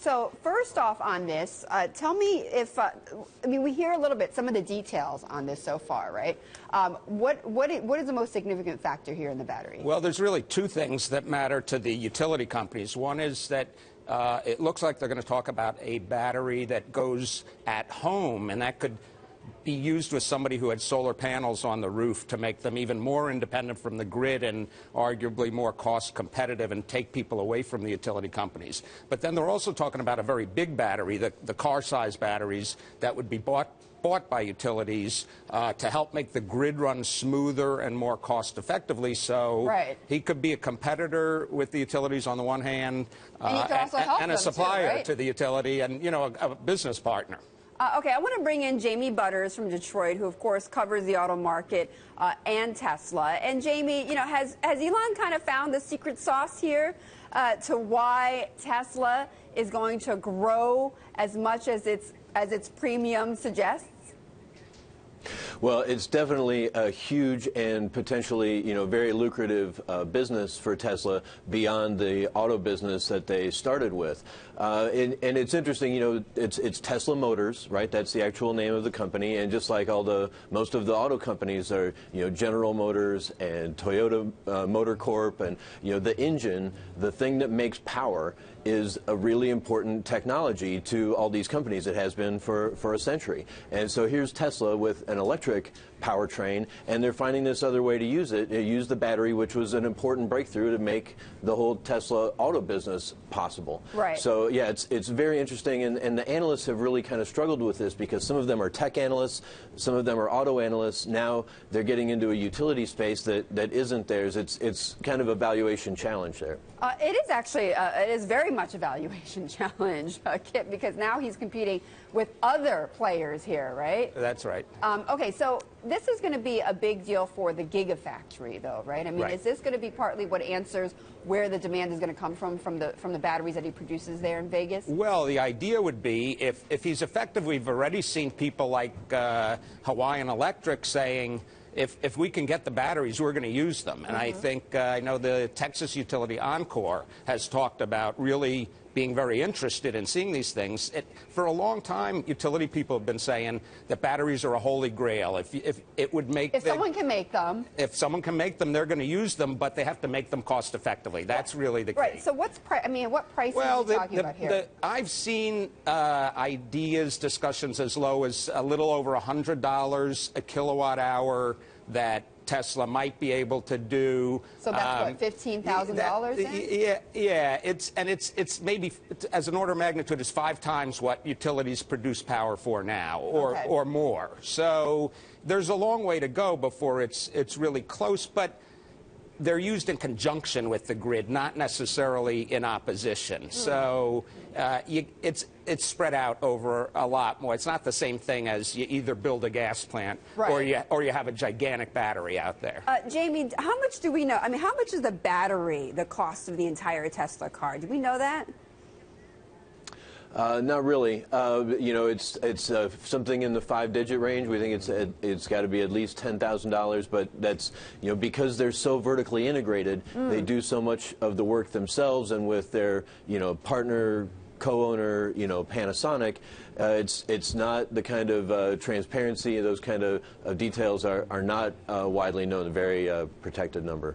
So first off on this, tell me if, I mean, we hear a little bit, some of the details on this so far, right? What is the most significant factor here in the battery? Well, there's really two things that matter to the utility companies. One is that it looks like they're going to talk about a battery that goes at home, and that could be used with somebody who had solar panels on the roof to make them even more independent from the grid and arguably more cost competitive and take people away from the utility companies. But then they're also talking about a very big battery, the car-size batteries that would be bought by utilities to help make the grid run smoother and more cost effectively. So he could be a competitor with the utilities on the one hand, and a supplier too, to the utility, and a business partner. Okay, I want to bring in Jamie Butters from Detroit, who, of course, covers the auto market and Tesla. And Jamie, has Elon kind of found the secret sauce here to why Tesla is going to grow as much as its premium suggests? Well, it's definitely a huge and potentially, very lucrative business for Tesla beyond the auto business that they started with. And it's interesting, it's Tesla Motors, right? That's the actual name of the company. And just like most of the auto companies are, General Motors and Toyota Motor Corp, and, the engine, the thing that makes power, is a really important technology to all these companies. It has been for a century. And so here's Tesla with an electric powertrain, and they're finding this other way to use it. They use the battery, which was an important breakthrough to make the whole Tesla auto business possible. Right. So yeah, it's very interesting, and the analysts have really kind of struggled with this because some of them are tech analysts, some of them are auto analysts. Now they're getting into a utility space that isn't theirs. It's kind of a valuation challenge there. It is actually, it is very much a valuation challenge, Kip, because now he's competing with other players here, right? That's right. Okay, so this is going to be a big deal for the Gigafactory, though, right? I mean, is this going to be partly what answers where the demand is going to come from the batteries that he produces there in Vegas? Well, the idea would be if he's effective, we've already seen people like Hawaiian Electric saying, if we can get the batteries, we're going to use them. And I think, I know the Texas utility Encore has talked about really being very interested in seeing these things. For a long time, utility people have been saying that batteries are a holy grail. If someone can make them. If someone can make them, they're going to use them, but they have to make them cost effectively. That's really the key. Right. So what price are we talking about here? I've seen ideas, discussions as low as a little over $100 a kilowatt hour that Tesla might be able to do. So that's what, $15,000? Yeah. It's maybe, as an order of magnitude, is 5 times what utilities produce power for now, or more. So there's a long way to go before it's really close, but they're used in conjunction with the grid, not necessarily in opposition. So it's spread out over a lot more. It's not the same thing as you either build a gas plant or you have a gigantic battery out there. Jamie, how much do we know? I mean, how much is the battery, the cost of the entire Tesla car? Do we know that? Not really. It's something in the 5-digit range. We think it's got to be at least $10,000. But that's because they're so vertically integrated, they do so much of the work themselves, and with their partner, co-owner, Panasonic, it's not the kind of transparency. Those kind of details are not widely known. A very protected number.